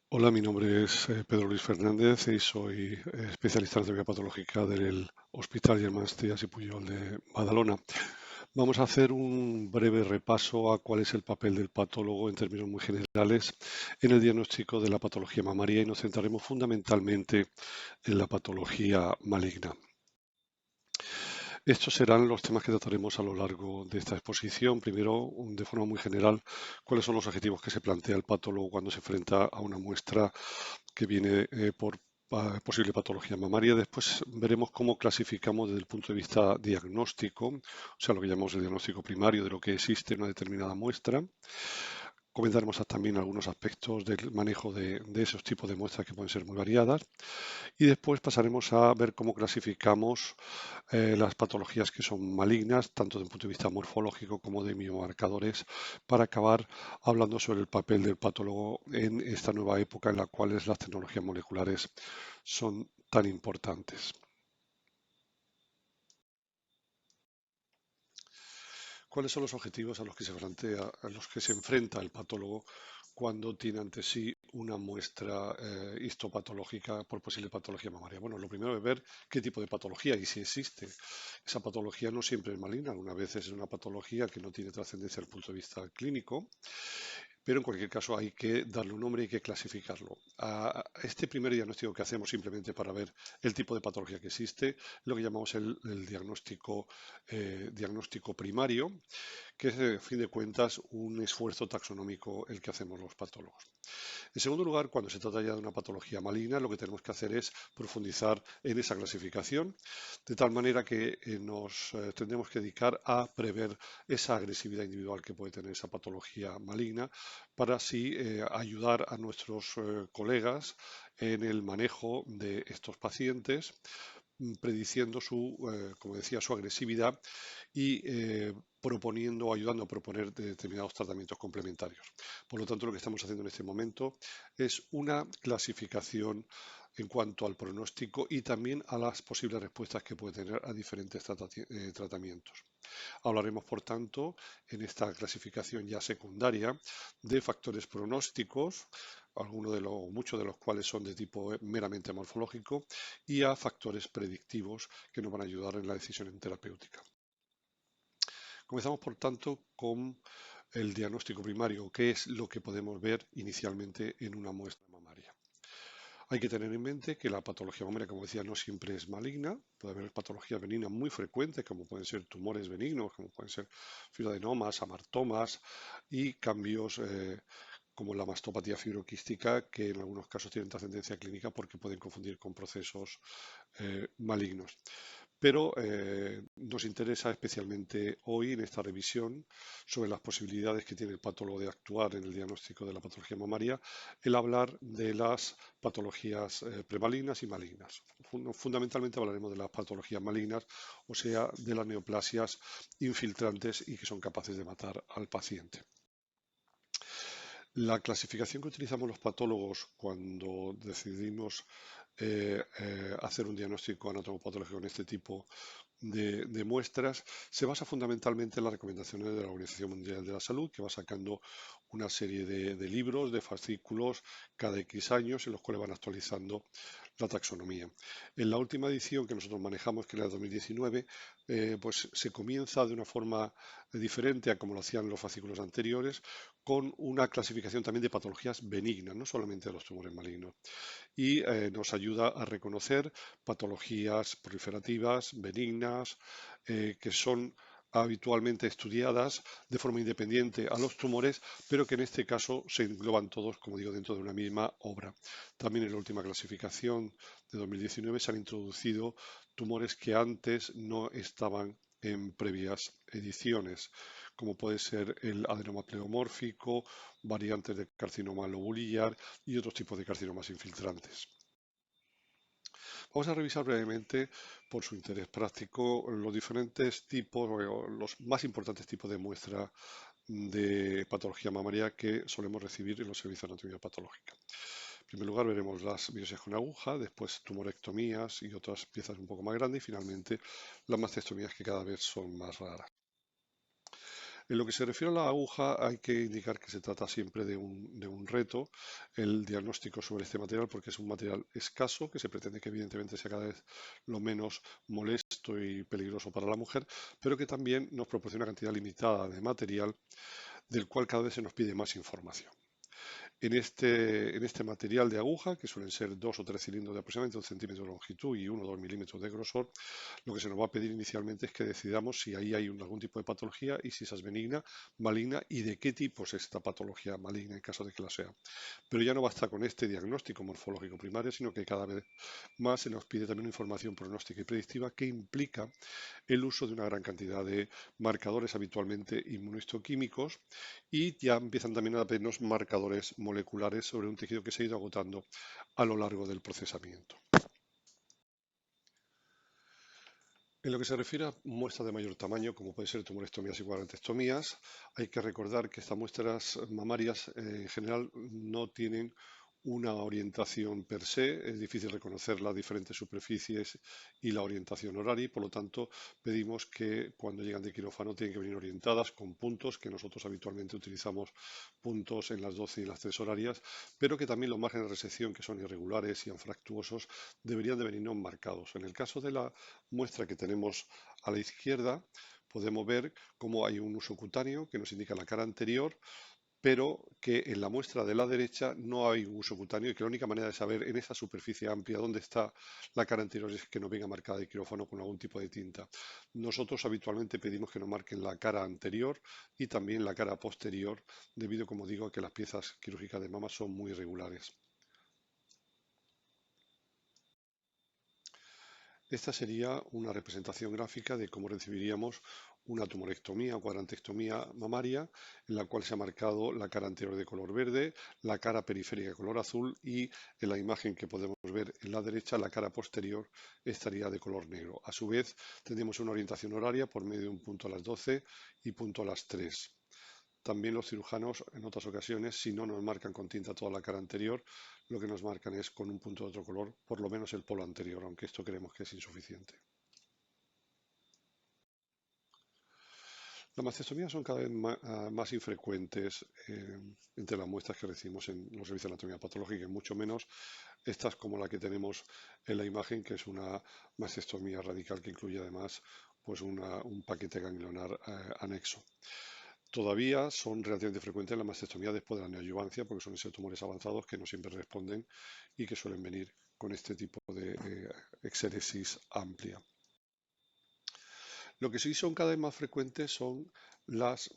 Hola, mi nombre es Pedro Luis Fernández y soy especialista en anatomía patológica del Hospital Germans Trias y Pujol de Badalona. Vamos a hacer un breve repaso a cuál es el papel del patólogo en términos muy generales en el diagnóstico de la patología mamaria y nos centraremos fundamentalmente en la patología maligna. Estos serán los temas que trataremos a lo largo de esta exposición. Primero, de forma muy general, cuáles son los objetivos que se plantea el patólogo cuando se enfrenta a una muestra que viene por posible patología mamaria. Después veremos cómo clasificamos desde el punto de vista diagnóstico, o sea, lo que llamamos el diagnóstico primario de lo que existe en una determinada muestra. Comentaremos también algunos aspectos del manejo de esos tipos de muestras que pueden ser muy variadas. Y después pasaremos a ver cómo clasificamos las patologías que son malignas, tanto desde un punto de vista morfológico como de biomarcadores, para acabar hablando sobre el papel del patólogo en esta nueva época en la cual las tecnologías moleculares son tan importantes. ¿Cuáles son los objetivos a los que se enfrenta el patólogo cuando tiene ante sí una muestra histopatológica por posible patología mamaria? Bueno, lo primero es ver qué tipo de patología y si existe. Esa patología no siempre es maligna, algunas veces es una patología que no tiene trascendencia desde el punto de vista clínico, pero en cualquier caso hay que darle un nombre y hay que clasificarlo. A este primer diagnóstico que hacemos simplemente para ver el tipo de patología que existe, lo que llamamos el diagnóstico primario, que es, a fin de cuentas, un esfuerzo taxonómico el que hacemos los patólogos. En segundo lugar, cuando se trata ya de una patología maligna, lo que tenemos que hacer es profundizar en esa clasificación, de tal manera que nos tendremos que dedicar a prever esa agresividad individual que puede tener esa patología maligna, para así ayudar a nuestros colegas en el manejo de estos pacientes, prediciendo como decía, su agresividad y proponiendo o ayudando a proponer determinados tratamientos complementarios. Por lo tanto, lo que estamos haciendo en este momento es una clasificación en cuanto al pronóstico y también a las posibles respuestas que puede tener a diferentes tratamientos. Hablaremos, por tanto, en esta clasificación ya secundaria de factores pronósticos, muchos de los cuales son de tipo meramente morfológico, y a factores predictivos que nos van a ayudar en la decisión terapéutica. Comenzamos, por tanto, con el diagnóstico primario, que es lo que podemos ver inicialmente en una muestra mamaria. Hay que tener en mente que la patología mamaria, como decía, no siempre es maligna. Puede haber patologías benignas muy frecuentes, como pueden ser tumores benignos, como pueden ser fibroadenomas, amartomas y cambios como la mastopatía fibroquística, que en algunos casos tienen trascendencia clínica porque pueden confundir con procesos malignos. Pero nos interesa especialmente hoy en esta revisión sobre las posibilidades que tiene el patólogo de actuar en el diagnóstico de la patología mamaria, el hablar de las patologías premalignas y malignas. Fundamentalmente hablaremos de las patologías malignas, o sea, de las neoplasias infiltrantes y que son capaces de matar al paciente. La clasificación que utilizamos los patólogos cuando decidimos hacer un diagnóstico anatomopatológico en este tipo de muestras se basa fundamentalmente en las recomendaciones de la Organización Mundial de la Salud, que va sacando una serie de libros, de fascículos, cada X años, en los cuales van actualizando la taxonomía. En la última edición que nosotros manejamos, que es la de 2019, pues se comienza de una forma diferente a como lo hacían los fascículos anteriores, con una clasificación también de patologías benignas, no solamente de los tumores malignos, y nos ayuda a reconocer patologías proliferativas, benignas, que son habitualmente estudiadas de forma independiente a los tumores, pero que en este caso se engloban todos, como digo, dentro de una misma obra. También en la última clasificación de 2019 se han introducido tumores que antes no estaban en previas ediciones, como puede ser el adenoma pleomórfico, variantes de carcinoma lobulillar y otros tipos de carcinomas infiltrantes. Vamos a revisar brevemente, por su interés práctico, los diferentes tipos o los más importantes tipos de muestra de patología mamaria que solemos recibir en los servicios de anatomía patológica. En primer lugar veremos las biopsias con aguja, después tumorectomías y otras piezas un poco más grandes y finalmente las mastectomías, que cada vez son más raras. En lo que se refiere a la aguja, hay que indicar que se trata siempre de un reto el diagnóstico sobre este material, porque es un material escaso, que se pretende que evidentemente sea cada vez lo menos molesto y peligroso para la mujer, pero que también nos proporciona una cantidad limitada de material del cual cada vez se nos pide más información. En este material de aguja, que suelen ser dos o tres cilindros de aproximadamente 1 centímetro de longitud y 1 o 2 milímetros de grosor, lo que se nos va a pedir inicialmente es que decidamos si ahí hay algún tipo de patología y si esa es benigna, maligna y de qué tipo es esta patología maligna en caso de que la sea. Pero ya no basta con este diagnóstico morfológico primario, sino que cada vez más se nos pide también información pronóstica y predictiva que implica el uso de una gran cantidad de marcadores habitualmente inmunohistoquímicos y ya empiezan también a pedirnos marcadores moleculares sobre un tejido que se ha ido agotando a lo largo del procesamiento. En lo que se refiere a muestras de mayor tamaño, como puede ser tumorectomías y cuadrantectomías, hay que recordar que estas muestras mamarias en general no tienen una orientación per se, es difícil reconocer las diferentes superficies y la orientación horaria y por lo tanto pedimos que cuando llegan de quirófano tienen que venir orientadas con puntos, que nosotros habitualmente utilizamos puntos en las 12 y en las 3 horarias, pero que también los márgenes de resección que son irregulares y anfractuosos deberían de venirnos marcados. En el caso de la muestra que tenemos a la izquierda, podemos ver cómo hay un uso cutáneo que nos indica la cara anterior, pero que en la muestra de la derecha no hay uso cutáneo y que la única manera de saber en esa superficie amplia dónde está la cara anterior es que no venga marcada de quirófano con algún tipo de tinta. Nosotros habitualmente pedimos que nos marquen la cara anterior y también la cara posterior, debido, como digo, a que las piezas quirúrgicas de mama son muy irregulares. Esta sería una representación gráfica de cómo recibiríamos una tumorectomía o cuadrantectomía mamaria, en la cual se ha marcado la cara anterior de color verde, la cara periférica de color azul y en la imagen que podemos ver en la derecha, la cara posterior estaría de color negro. A su vez, tendríamos una orientación horaria por medio de un punto a las 12 y punto a las 3. También los cirujanos, en otras ocasiones, si no nos marcan con tinta toda la cara anterior, lo que nos marcan es con un punto de otro color, por lo menos el polo anterior, aunque esto creemos que es insuficiente. Las mastectomías son cada vez más infrecuentes entre las muestras que recibimos en los servicios de anatomía patológica, y mucho menos estas como la que tenemos en la imagen, que es una mastectomía radical que incluye además pues un paquete ganglionar anexo. Todavía son relativamente frecuentes la mastectomía después de la neoadyuvancia, porque suelen ser tumores avanzados que no siempre responden y que suelen venir con este tipo de exéresis amplia. Lo que sí son cada vez más frecuentes son las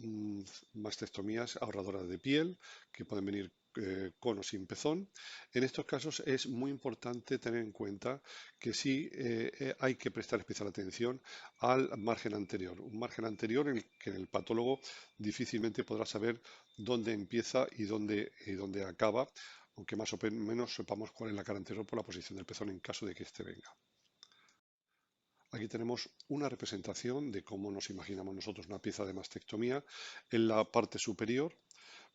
mastectomías ahorradoras de piel, que pueden venir con o sin pezón. En estos casos es muy importante tener en cuenta que sí hay que prestar especial atención al margen anterior, un margen anterior en el que el patólogo difícilmente podrá saber dónde empieza y dónde acaba, aunque más o menos sepamos cuál es la cara anterior por la posición del pezón en caso de que éste venga. Aquí tenemos una representación de cómo nos imaginamos nosotros una pieza de mastectomía. En la parte superior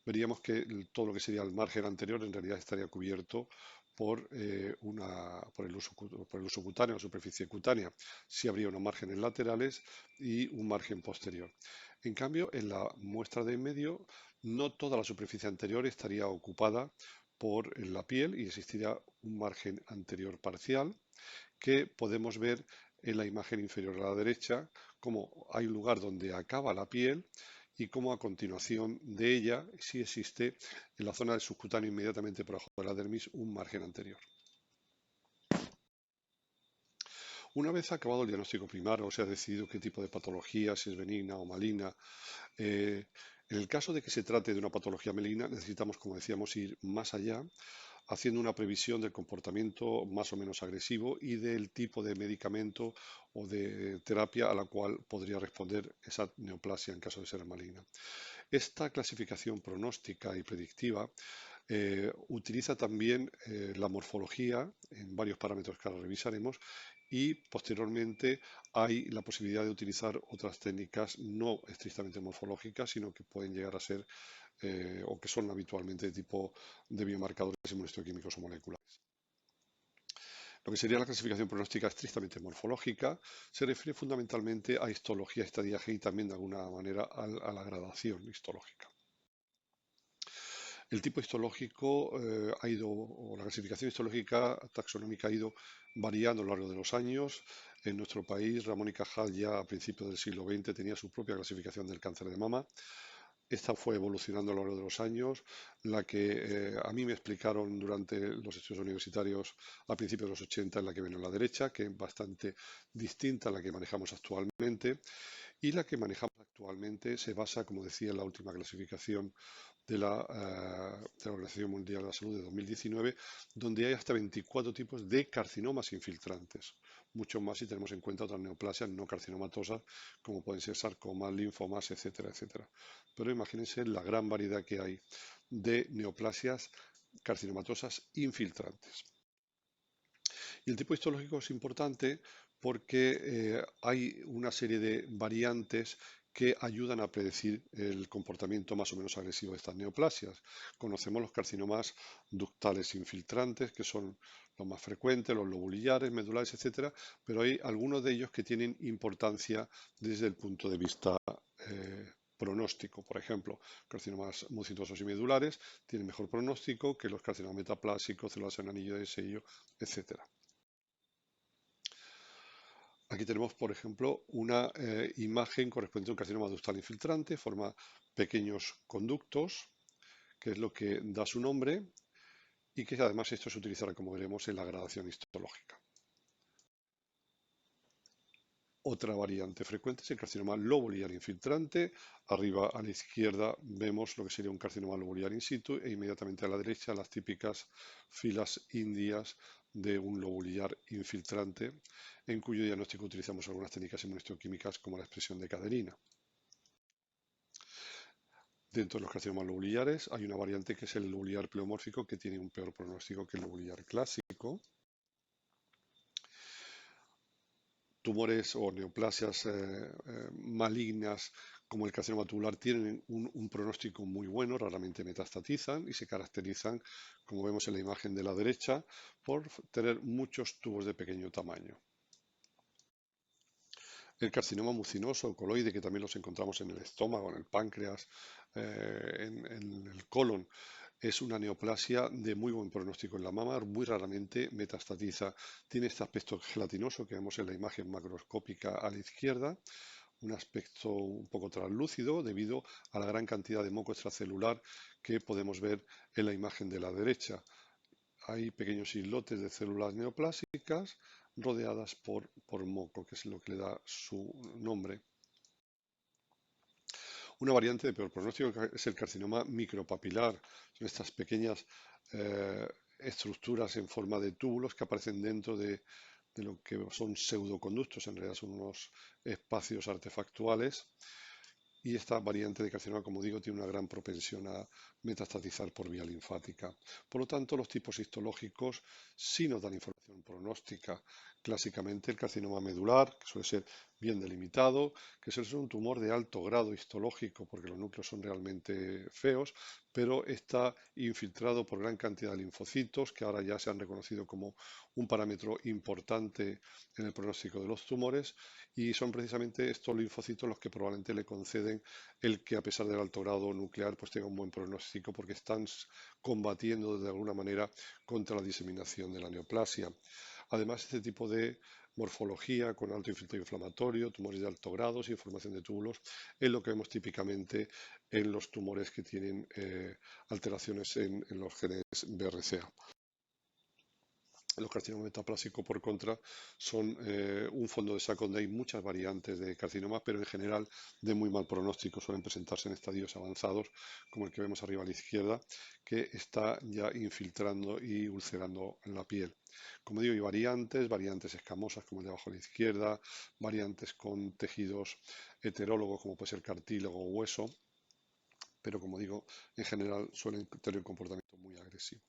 veríamos que todo lo que sería el margen anterior en realidad estaría cubierto por el uso cutáneo, la superficie cutánea. Sí habría unos márgenes laterales y un margen posterior. En cambio, en la muestra de en medio, no toda la superficie anterior estaría ocupada por la piel y existiría un margen anterior parcial que podemos ver en la imagen inferior a la derecha, como hay un lugar donde acaba la piel y cómo a continuación de ella sí existe en la zona del subcutáneo inmediatamente por abajo de la dermis un margen anterior. Una vez acabado el diagnóstico primario, o se ha decidido qué tipo de patología, si es benigna o maligna, en el caso de que se trate de una patología maligna, necesitamos, como decíamos, ir más allá haciendo una previsión del comportamiento más o menos agresivo y del tipo de medicamento o de terapia a la cual podría responder esa neoplasia en caso de ser maligna. Esta clasificación pronóstica y predictiva utiliza también la morfología en varios parámetros que ahora revisaremos y posteriormente hay la posibilidad de utilizar otras técnicas no estrictamente morfológicas, sino que pueden llegar a ser o que son habitualmente de tipo de biomarcadores inmunohistoquímicos o moleculares. Lo que sería la clasificación pronóstica estrictamente morfológica se refiere fundamentalmente a histología, estadiaje y también de alguna manera a la gradación histológica. El tipo histológico o la clasificación histológica taxonómica ha ido variando a lo largo de los años. En nuestro país, Ramón y Cajal ya a principios del siglo XX tenía su propia clasificación del cáncer de mama. Esta fue evolucionando a lo largo de los años. La que a mí me explicaron durante los estudios universitarios a principios de los 80 es la que viene a la derecha, que es bastante distinta a la que manejamos actualmente. Y la que manejamos actualmente se basa, como decía, en la última clasificación de la Organización Mundial de la Salud de 2019, donde hay hasta 24 tipos de carcinomas infiltrantes. Muchos más si tenemos en cuenta otras neoplasias no carcinomatosas, como pueden ser sarcomas, linfomas, etcétera, etcétera. Pero imagínense la gran variedad que hay de neoplasias carcinomatosas infiltrantes. Y el tipo histológico es importante porque hay una serie de variantes que ayudan a predecir el comportamiento más o menos agresivo de estas neoplasias. Conocemos los carcinomas ductales infiltrantes, que son los más frecuentes, los lobulillares, medulares, etcétera, pero hay algunos de ellos que tienen importancia desde el punto de vista pronóstico. Por ejemplo, carcinomas mucinosos y medulares tienen mejor pronóstico que los carcinomas metaplásicos, células en anillo de sello, etcétera. Aquí tenemos, por ejemplo, una imagen correspondiente a un carcinoma ductal infiltrante, forma pequeños conductos, que es lo que da su nombre, y que además esto se utilizará, como veremos, en la gradación histológica. Otra variante frecuente es el carcinoma lobular infiltrante. Arriba a la izquierda vemos lo que sería un carcinoma lobular in situ e inmediatamente a la derecha las típicas filas indias de un lobular infiltrante, en cuyo diagnóstico utilizamos algunas técnicas inmunohistoquímicas como la expresión de caderina. Dentro de los carcinomas lobulares hay una variante que es el lobular pleomórfico, que tiene un peor pronóstico que el lobular clásico. Tumores o neoplasias malignas como el carcinoma tubular tienen un pronóstico muy bueno, raramente metastatizan y se caracterizan, como vemos en la imagen de la derecha, por tener muchos tubos de pequeño tamaño. El carcinoma mucinoso o coloide, que también los encontramos en el estómago, en el páncreas, en el colon, es una neoplasia de muy buen pronóstico en la mama, muy raramente metastatiza. Tiene este aspecto gelatinoso que vemos en la imagen macroscópica a la izquierda, un aspecto un poco translúcido debido a la gran cantidad de moco extracelular que podemos ver en la imagen de la derecha. Hay pequeños islotes de células neoplásicas rodeadas por moco, que es lo que le da su nombre. Una variante de peor pronóstico es el carcinoma micropapilar. Son estas pequeñas estructuras en forma de túbulos que aparecen dentro de lo que son pseudoconductos, en realidad son unos espacios artefactuales. Y esta variante de carcinoma, como digo, tiene una gran propensión a metastatizar por vía linfática. Por lo tanto, los tipos histológicos sí nos dan información pronóstica. Clásicamente el carcinoma medular, que suele ser bien delimitado, que suele ser un tumor de alto grado histológico porque los núcleos son realmente feos, pero está infiltrado por gran cantidad de linfocitos que ahora ya se han reconocido como un parámetro importante en el pronóstico de los tumores, y son precisamente estos linfocitos los que probablemente le conceden el que, a pesar del alto grado nuclear, pues tenga un buen pronóstico porque están combatiendo de alguna manera contra la diseminación de la neoplasia. Además, este tipo de morfología con alto infiltrado inflamatorio, tumores de alto grado, sin formación de túbulos, es lo que vemos típicamente en los tumores que tienen alteraciones en los genes BRCA. Los carcinomas metaplásicos, por contra, son un fondo de saco donde hay muchas variantes de carcinoma, pero en general de muy mal pronóstico. Suelen presentarse en estadios avanzados, como el que vemos arriba a la izquierda, que está ya infiltrando y ulcerando en la piel. Como digo, hay variantes escamosas, como el de abajo a la izquierda, variantes con tejidos heterólogos, como puede ser cartílago o hueso, pero como digo, en general suelen tener un comportamiento muy agresivo.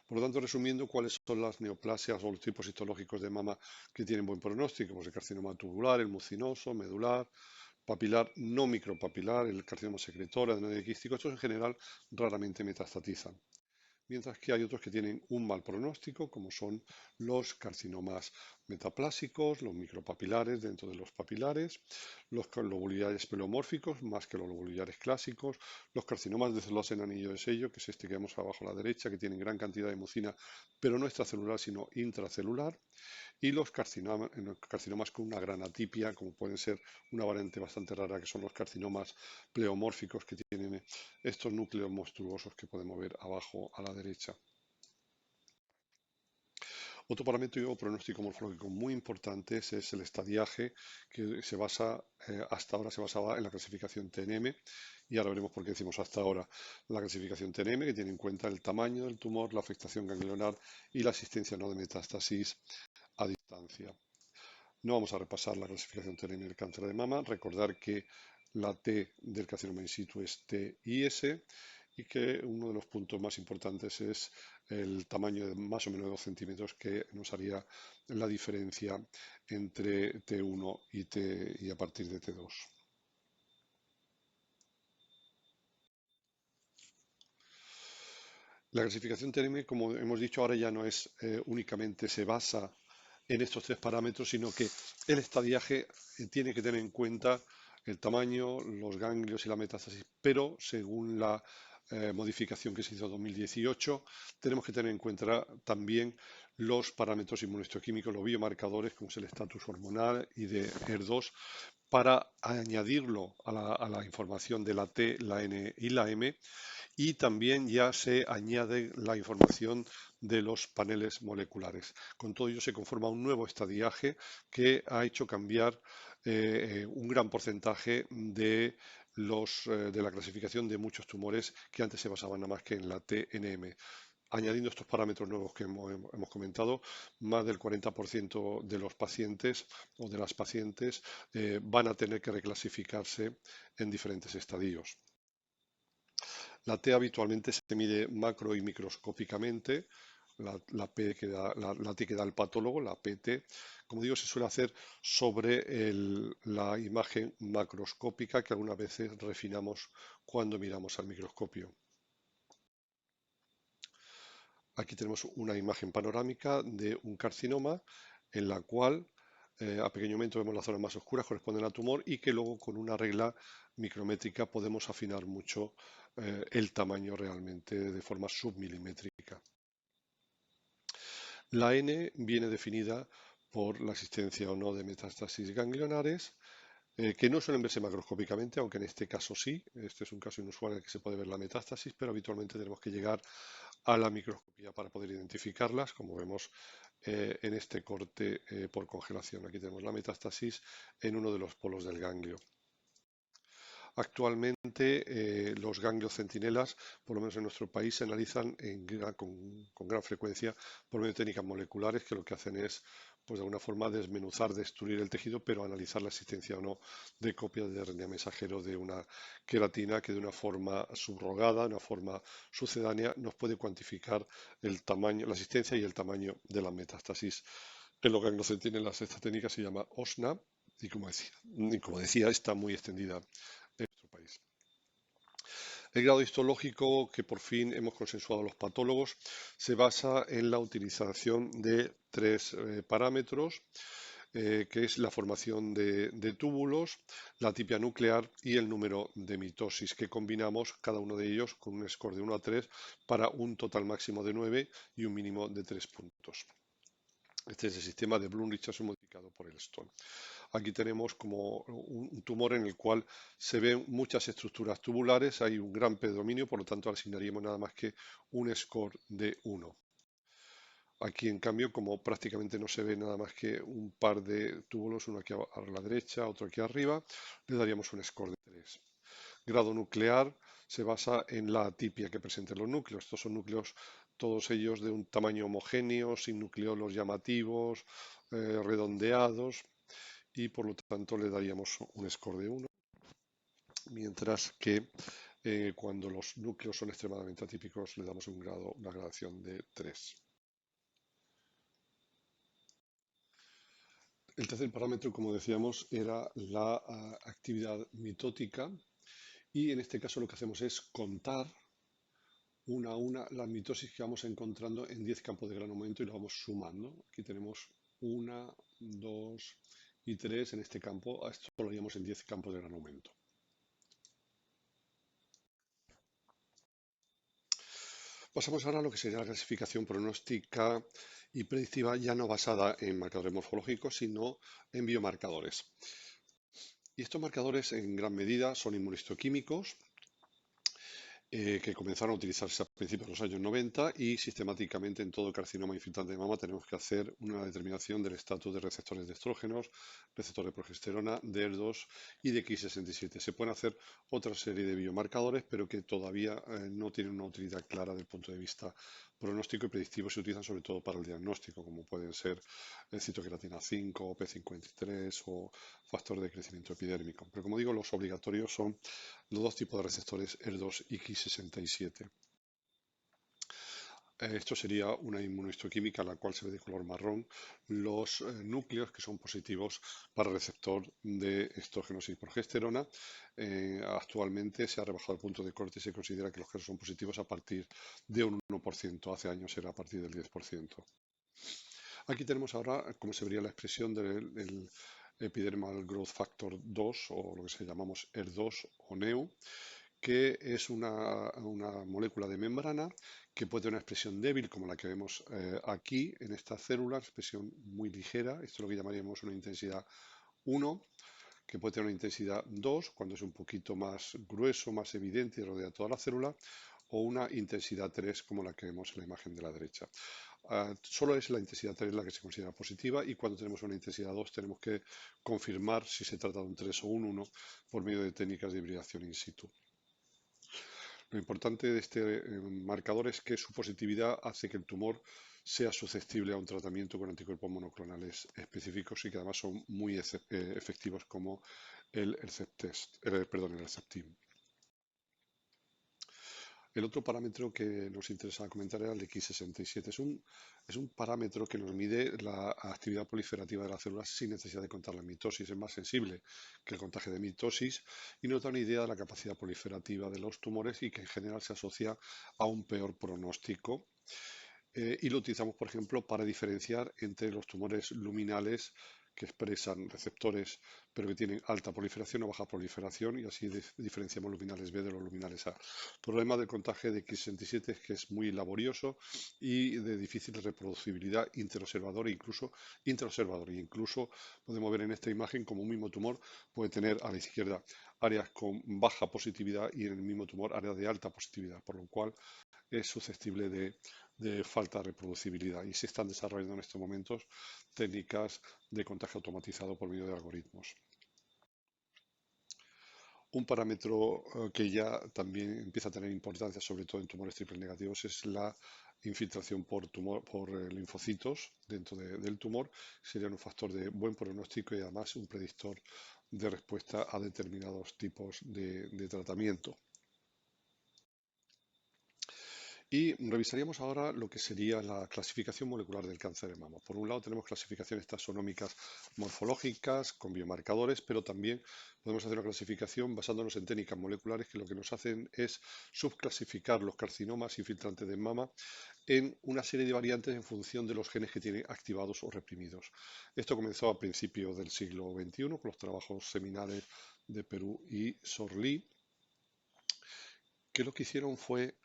Por lo tanto, resumiendo, ¿cuáles son las neoplasias o los tipos histológicos de mama que tienen buen pronóstico? Pues el carcinoma tubular, el mucinoso, medular, papilar, no micropapilar, el carcinoma secretor, adenoide quístico. Estos en general raramente metastatizan. mientras que hay otros que tienen un mal pronóstico, como son los carcinomas metaplásicos, los micropapilares dentro de los papilares, los lobulares pelomórficos más que los lobulares clásicos, los carcinomas de células en anillo de sello, que es este que vemos abajo a la derecha, que tienen gran cantidad de mucina, pero no extracelular, sino intracelular, y los carcinomas con una gran atipia, como pueden ser una variante bastante rara, que son los carcinomas pleomórficos, que tienen estos núcleos monstruosos que podemos ver abajo a la derecha. Otro parámetro pronóstico morfológico muy importante es el estadiaje, que hasta ahora se basaba en la clasificación TNM, y ahora veremos por qué decimos hasta ahora la clasificación TNM, que tiene en cuenta el tamaño del tumor, la afectación ganglionar y la existencia no de metástasis a distancia. No vamos a repasar la clasificación TNM del cáncer de mama, recordar que la T del carcinoma in situ es TIS, y que uno de los puntos más importantes es el tamaño de más o menos 2 centímetros, que nos haría la diferencia entre T1 y a partir de T2. La clasificación TNM, como hemos dicho, ahora ya no es únicamente se basa en estos 3 parámetros, sino que el estadiaje tiene que tener en cuenta el tamaño, los ganglios y la metástasis, pero según la modificación que se hizo en 2018, tenemos que tener en cuenta también los parámetros inmunohistoquímicos, los biomarcadores, como es el estatus hormonal y de ER2, para añadirlo a la información de la T, la N y la M, y también ya se añade la información de los paneles moleculares. Con todo ello se conforma un nuevo estadiaje que ha hecho cambiar un gran porcentaje de la clasificación de muchos tumores que antes se basaban nada más que en la TNM. Añadiendo estos parámetros nuevos que hemos comentado, más del 40% de los pacientes o de las pacientes van a tener que reclasificarse en diferentes estadios. La T habitualmente se mide macro y microscópicamente. La T que da el patólogo, la PT, como digo, se suele hacer sobre la imagen macroscópica que algunas veces refinamos cuando miramos al microscopio. Aquí tenemos una imagen panorámica de un carcinoma en la cual a pequeño aumento vemos las zonas más oscuras, corresponden al tumor, y que luego con una regla micrométrica podemos afinar mucho el tamaño realmente de forma submilimétrica. La N viene definida por la existencia o no de metástasis ganglionares, que no suelen verse macroscópicamente, aunque en este caso sí. Este es un caso inusual en el que se puede ver la metástasis, pero habitualmente tenemos que llegar a la microscopía para poder identificarlas, como vemos en este corte por congelación. Aquí tenemos la metástasis en uno de los polos del ganglio. Actualmente los ganglios centinelas, por lo menos en nuestro país, se analizan con gran frecuencia por medio de técnicas moleculares, que lo que hacen es, pues de alguna forma, desmenuzar, destruir el tejido, pero analizar la existencia o no de copias de RNA mensajero de una queratina que de una forma subrogada, de una forma sucedánea, nos puede cuantificar el tamaño, la existencia y el tamaño de la metástasis. En los ganglios centinelas esta técnica se llama OSNA, y como decía, está muy extendida en nuestro país. El grado histológico que por fin hemos consensuado los patólogos se basa en la utilización de 3 parámetros, que es la formación de túbulos, la tipia nuclear y el número de mitosis, que combinamos cada uno de ellos con un score de 1 a 3 para un total máximo de 9 y un mínimo de 3 puntos. Este es el sistema de Blum-Richardson modificado por el Stone. Aquí tenemos como un tumor en el cual se ven muchas estructuras tubulares, hay un gran predominio, por lo tanto asignaríamos nada más que un score de 1. Aquí, en cambio, como prácticamente no se ve nada más que un par de túbulos, uno aquí a la derecha, otro aquí arriba, le daríamos un score de 3. Grado nuclear se basa en la atipia que presenten los núcleos. Estos son núcleos, todos ellos de un tamaño homogéneo, sin nucleolos llamativos, redondeados, y por lo tanto le daríamos un score de 1, mientras que cuando los núcleos son extremadamente atípicos le damos una gradación de 3. El tercer parámetro, como decíamos, era la actividad mitótica, y en este caso lo que hacemos es contar una a una las mitosis que vamos encontrando en 10 campos de gran aumento y lo vamos sumando. Aquí tenemos 1, 2 y 3 en este campo. A esto lo haríamos en 10 campos de gran aumento. Pasamos ahora a lo que sería la clasificación pronóstica y predictiva, ya no basada en marcadores morfológicos, sino en biomarcadores. Y estos marcadores en gran medida son inmunistoquímicos, que comenzaron a utilizarse a principios de los años 90 y sistemáticamente en todo carcinoma infiltrante de mama tenemos que hacer una determinación del estatus de receptores de estrógenos, receptor de progesterona, de ER2 y de Ki67. Se pueden hacer otra serie de biomarcadores, pero que todavía no tienen una utilidad clara desde el punto de vista pronóstico y predictivo. Se utilizan sobre todo para el diagnóstico, como pueden ser el citoqueratina 5, P53 o factor de crecimiento epidérmico. Pero como digo, los obligatorios son los dos tipos de receptores ER2 y Ki67. Esto sería una inmunohistoquímica en la cual se ve de color marrón los núcleos que son positivos para el receptor de estrógenos y progesterona. Actualmente se ha rebajado el punto de corte y se considera que los casos son positivos a partir de un 1%. Hace años era a partir del 10%. Aquí tenemos ahora cómo se vería la expresión del Epidermal Growth Factor 2 o lo que se llamamos ER2 o NEU, que es una molécula de membrana que puede tener una expresión débil como la que vemos aquí en estas células, expresión muy ligera, esto es lo que llamaríamos una intensidad 1, que puede tener una intensidad 2 cuando es un poquito más grueso, más evidente y rodea toda la célula, o una intensidad 3 como la que vemos en la imagen de la derecha. Solo es la intensidad 3 la que se considera positiva y cuando tenemos una intensidad 2 tenemos que confirmar si se trata de un 3 o un 1 por medio de técnicas de hibridación in situ. Lo importante de este marcador es que su positividad hace que el tumor sea susceptible a un tratamiento con anticuerpos monoclonales específicos y que además son muy efectivos como el Herceptin. El otro parámetro que nos interesa comentar era el Ki67. Es un parámetro que nos mide la actividad proliferativa de las células sin necesidad de contar la mitosis. Es más sensible que el contagio de mitosis y nos da una idea de la capacidad proliferativa de los tumores y que en general se asocia a un peor pronóstico. Y lo utilizamos, por ejemplo, para diferenciar entre los tumores luminales que expresan receptores pero que tienen alta proliferación o baja proliferación y así diferenciamos luminales B de los luminales A. El problema del contagio de Ki67 es que es muy laborioso y de difícil reproducibilidad interobservador e incluso intraobservador. E incluso podemos ver en esta imagen como un mismo tumor puede tener a la izquierda áreas con baja positividad y en el mismo tumor áreas de alta positividad, por lo cual es susceptible de falta de reproducibilidad y se están desarrollando en estos momentos técnicas de contagio automatizado por medio de algoritmos. Un parámetro que ya también empieza a tener importancia, sobre todo en tumores triple negativos, es la infiltración por linfocitos dentro del tumor. Sería un factor de buen pronóstico y además un predictor de respuesta a determinados tipos de tratamiento. Y revisaríamos ahora lo que sería la clasificación molecular del cáncer de mama. Por un lado tenemos clasificaciones taxonómicas morfológicas con biomarcadores, pero también podemos hacer una clasificación basándonos en técnicas moleculares que lo que nos hacen es subclasificar los carcinomas infiltrantes de mama en una serie de variantes en función de los genes que tienen activados o reprimidos. Esto comenzó a principios del siglo XXI con los trabajos seminales de Perú y Sorlí, que lo que hicieron fue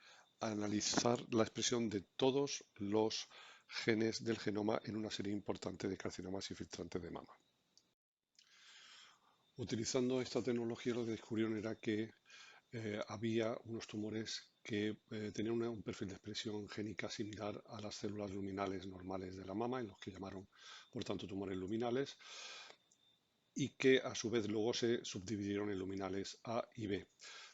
analizar la expresión de todos los genes del genoma en una serie importante de carcinomas infiltrantes de mama. Utilizando esta tecnología lo que descubrieron era que había unos tumores que tenían un perfil de expresión génica similar a las células luminales normales de la mama, en los que llamaron, por tanto, tumores luminales, y que a su vez luego se subdividieron en luminales A y B.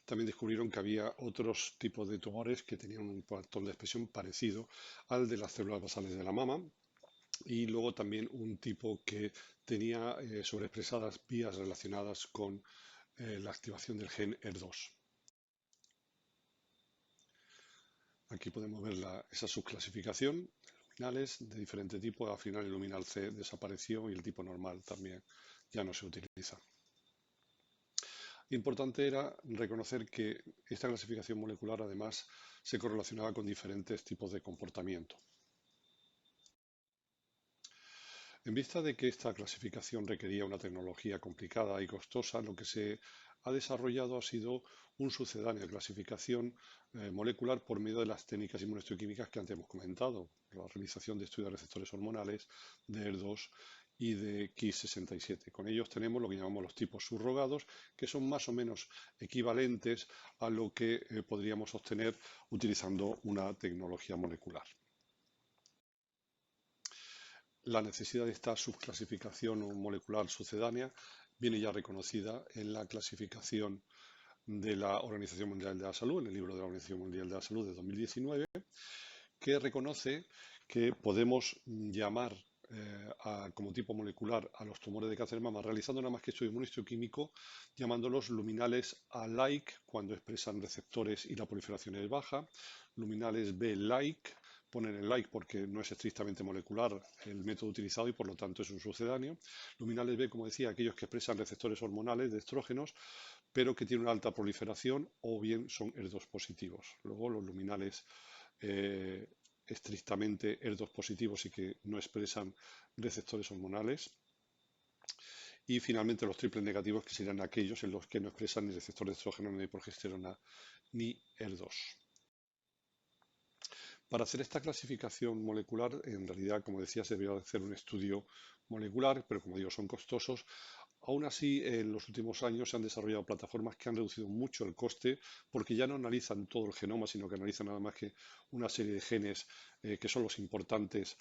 También descubrieron que había otros tipos de tumores que tenían un patrón de expresión parecido al de las células basales de la mama y luego también un tipo que tenía sobreexpresadas vías relacionadas con la activación del gen ER2. Aquí podemos ver esa subclasificación de luminales de diferente tipo. Al final el luminal C desapareció y el tipo normal también ya no se utiliza. Importante era reconocer que esta clasificación molecular además se correlacionaba con diferentes tipos de comportamiento. En vista de que esta clasificación requería una tecnología complicada y costosa, lo que se ha desarrollado ha sido un sucedáneo de clasificación molecular por medio de las técnicas inmunohistoquímicas que antes hemos comentado, la realización de estudios de receptores hormonales, de ER2 y de Ki67. Con ellos tenemos lo que llamamos los tipos subrogados, que son más o menos equivalentes a lo que podríamos obtener utilizando una tecnología molecular. La necesidad de esta subclasificación molecular sucedánea viene ya reconocida en la clasificación de la Organización Mundial de la Salud, en el libro de la Organización Mundial de la Salud de 2019, que reconoce que podemos llamar como tipo molecular a los tumores de cáncer de mama realizando nada más que estudio inmunohistoquímico, llamándolos luminales A-like cuando expresan receptores y la proliferación es baja, luminales B-like, ponen el like porque no es estrictamente molecular el método utilizado y por lo tanto es un sucedáneo. Luminales B, como decía, aquellos que expresan receptores hormonales de estrógenos, pero que tienen una alta proliferación o bien son ER2 positivos. Luego los luminales estrictamente ER2 positivos y que no expresan receptores hormonales. Y finalmente los triples negativos, que serían aquellos en los que no expresan ni receptores de estrógeno, ni progesterona, ni ER2. Para hacer esta clasificación molecular, en realidad, como decía, se debería hacer un estudio molecular, pero como digo, son costosos. Aún así, en los últimos años se han desarrollado plataformas que han reducido mucho el coste porque ya no analizan todo el genoma, sino que analizan nada más que una serie de genes que son los importantes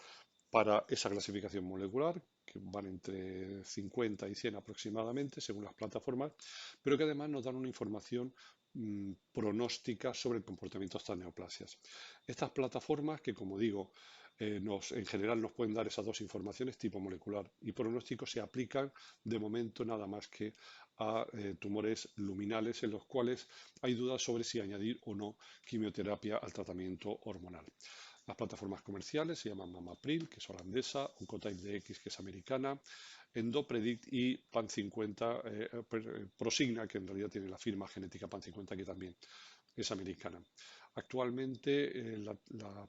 para esa clasificación molecular, que van entre 50 y 100 aproximadamente, según las plataformas, pero que además nos dan una información pronóstica sobre el comportamiento de estas neoplasias. Estas plataformas, que como digo, en general nos pueden dar esas dos informaciones, tipo molecular y pronóstico, se aplican de momento nada más que a tumores luminales en los cuales hay dudas sobre si añadir o no quimioterapia al tratamiento hormonal. Las plataformas comerciales se llaman MammaPril, que es holandesa, OncotypeDX, que es americana, EndoPredict y PAN50, Prosigna, que en realidad tiene la firma genética PAN50, que también es americana. Actualmente la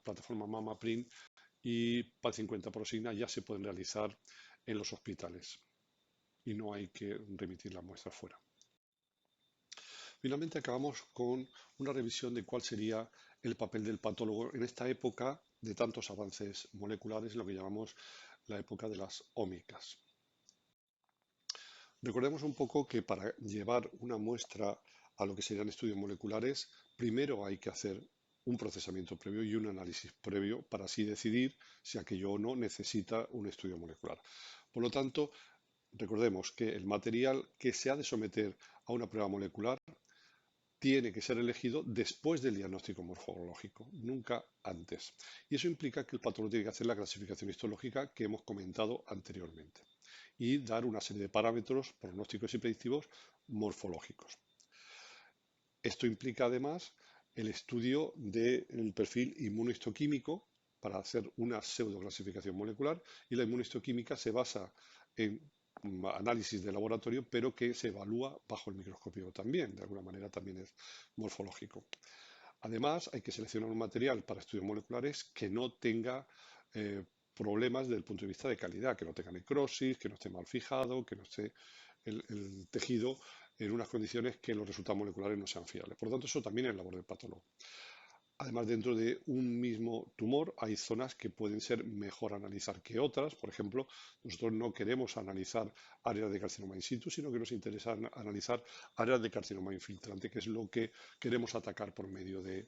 plataforma MammaPril y PAN50 Prosigna ya se pueden realizar en los hospitales y no hay que remitir la muestra fuera. Finalmente acabamos con una revisión de cuál sería el papel del patólogo en esta época de tantos avances moleculares, lo que llamamos la época de las ómicas. Recordemos un poco que para llevar una muestra a lo que serían estudios moleculares, primero hay que hacer un procesamiento previo y un análisis previo para así decidir si aquello o no necesita un estudio molecular. Por lo tanto, recordemos que el material que se ha de someter a una prueba molecular tiene que ser elegido después del diagnóstico morfológico, nunca antes. Y eso implica que el patólogo tiene que hacer la clasificación histológica que hemos comentado anteriormente y dar una serie de parámetros pronósticos y predictivos morfológicos. Esto implica además el estudio del perfil inmunohistoquímico para hacer una pseudoclasificación molecular, y la inmunohistoquímica se basa en análisis de laboratorio, pero que se evalúa bajo el microscopio también, de alguna manera también es morfológico. Además, hay que seleccionar un material para estudios moleculares que no tenga problemas desde el punto de vista de calidad, que no tenga necrosis, que no esté mal fijado, que no esté el tejido en unas condiciones que los resultados moleculares no sean fiables. Por lo tanto, eso también es labor del patólogo. Además, dentro de un mismo tumor hay zonas que pueden ser mejor analizar que otras. Por ejemplo, nosotros no queremos analizar áreas de carcinoma in situ, sino que nos interesa analizar áreas de carcinoma infiltrante, que es lo que queremos atacar por medio de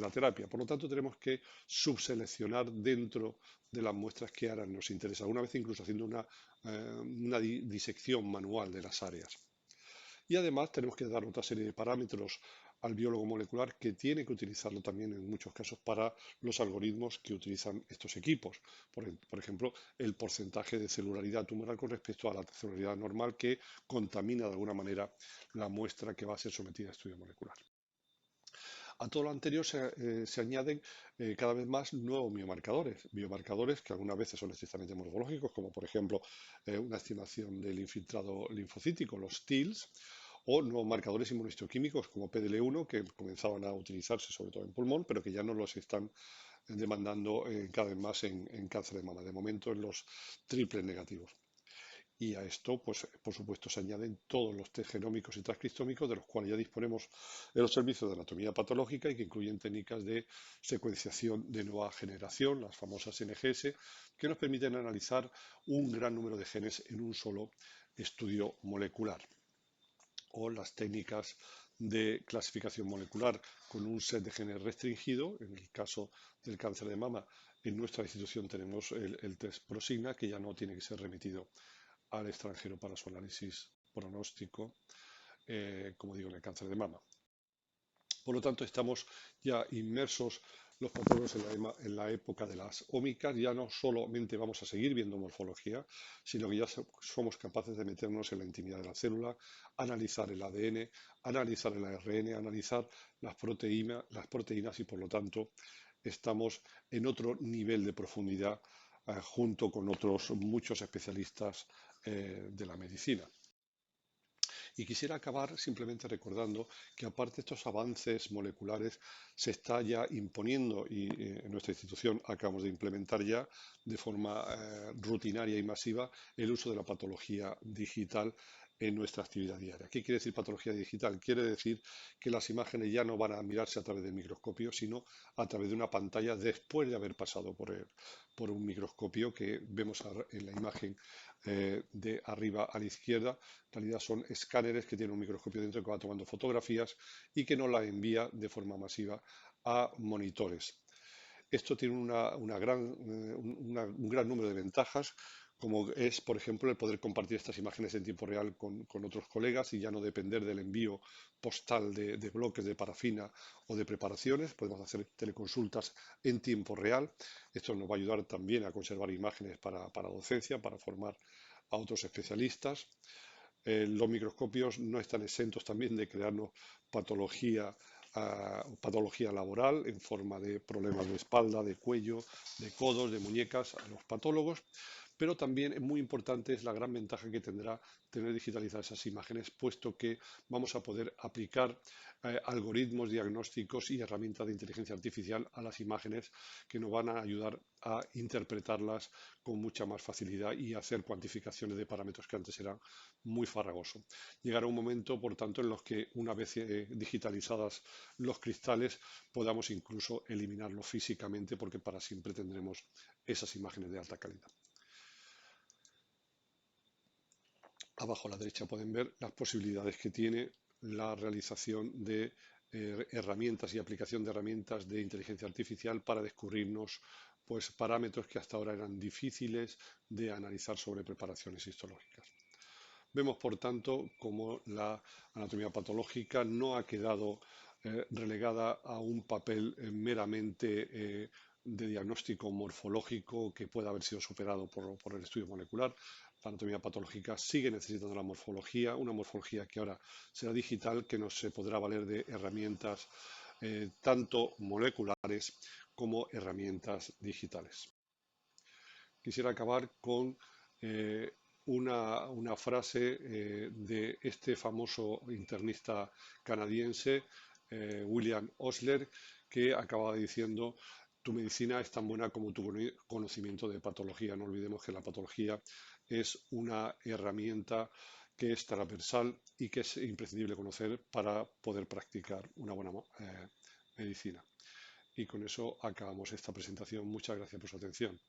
la terapia. Por lo tanto, tenemos que subseleccionar dentro de las muestras qué áreas nos interesa, alguna vez incluso haciendo una disección manual de las áreas. Y además tenemos que dar otra serie de parámetros al biólogo molecular que tiene que utilizarlo también en muchos casos para los algoritmos que utilizan estos equipos. Por ejemplo, el porcentaje de celularidad tumoral con respecto a la celularidad normal que contamina de alguna manera la muestra que va a ser sometida a estudio molecular. A todo lo anterior se añaden cada vez más nuevos biomarcadores que algunas veces son estrictamente morfológicos, como por ejemplo una estimación del infiltrado linfocítico, los TILs, o nuevos marcadores inmunohistoquímicos como PDL1 que comenzaban a utilizarse sobre todo en pulmón, pero que ya no los están demandando cada vez más en cáncer de mama, de momento en los triples negativos. Y a esto, pues, por supuesto, se añaden todos los test genómicos y transcriptómicos de los cuales ya disponemos en los servicios de anatomía patológica y que incluyen técnicas de secuenciación de nueva generación, las famosas NGS, que nos permiten analizar un gran número de genes en un solo estudio molecular. O las técnicas de clasificación molecular con un set de genes restringido. En el caso del cáncer de mama, en nuestra institución tenemos el test Prosigna, que ya no tiene que ser remitido al extranjero para su análisis pronóstico, como digo, en el cáncer de mama. Por lo tanto, estamos ya inmersos los patólogos en la época de las ómicas. Ya no solamente vamos a seguir viendo morfología, sino que ya somos capaces de meternos en la intimidad de la célula, analizar el ADN, analizar el ARN, analizar las proteínas y, por lo tanto, estamos en otro nivel de profundidad junto con otros muchos especialistas de la medicina. Y quisiera acabar simplemente recordando que aparte de estos avances moleculares se está ya imponiendo y en nuestra institución acabamos de implementar ya de forma rutinaria y masiva el uso de la patología digital en nuestra actividad diaria. ¿Qué quiere decir patología digital? Quiere decir que las imágenes ya no van a mirarse a través del microscopio, sino a través de una pantalla después de haber pasado por un microscopio que vemos en la imagen de arriba a la izquierda. En realidad son escáneres que tienen un microscopio dentro que va tomando fotografías y que nos la envía de forma masiva a monitores. Esto tiene un gran número de ventajas, como es, por ejemplo, el poder compartir estas imágenes en tiempo real con otros colegas y ya no depender del envío postal de bloques de parafina o de preparaciones. Podemos hacer teleconsultas en tiempo real. Esto nos va a ayudar también a conservar imágenes para docencia, para formar a otros especialistas. Los microscopios no están exentos también de crearnos patología laboral en forma de problemas de espalda, de cuello, de codos, de muñecas a los patólogos, pero también es muy importante es la gran ventaja que tendrá tener digitalizadas esas imágenes, puesto que vamos a poder aplicar algoritmos diagnósticos y herramientas de inteligencia artificial a las imágenes que nos van a ayudar a interpretarlas con mucha más facilidad y hacer cuantificaciones de parámetros que antes eran muy farragoso. Llegará un momento, por tanto, en los que una vez digitalizadas los cristales podamos incluso eliminarlos físicamente porque para siempre tendremos esas imágenes de alta calidad. Abajo a la derecha pueden ver las posibilidades que tiene la realización de herramientas y aplicación de herramientas de inteligencia artificial para descubrirnos pues, parámetros que hasta ahora eran difíciles de analizar sobre preparaciones histológicas. Vemos, por tanto, cómo la anatomía patológica no ha quedado relegada a un papel meramente de diagnóstico morfológico que pueda haber sido superado por el estudio molecular. La anatomía patológica sigue necesitando la morfología, una morfología que ahora será digital, que nos podrá valer de herramientas tanto moleculares como herramientas digitales. Quisiera acabar con una frase de este famoso internista canadiense, William Osler, que acababa diciendo: tu medicina es tan buena como tu conocimiento de patología. No olvidemos que la patología es una herramienta que es transversal y que es imprescindible conocer para poder practicar una buena medicina. Y con eso acabamos esta presentación. Muchas gracias por su atención.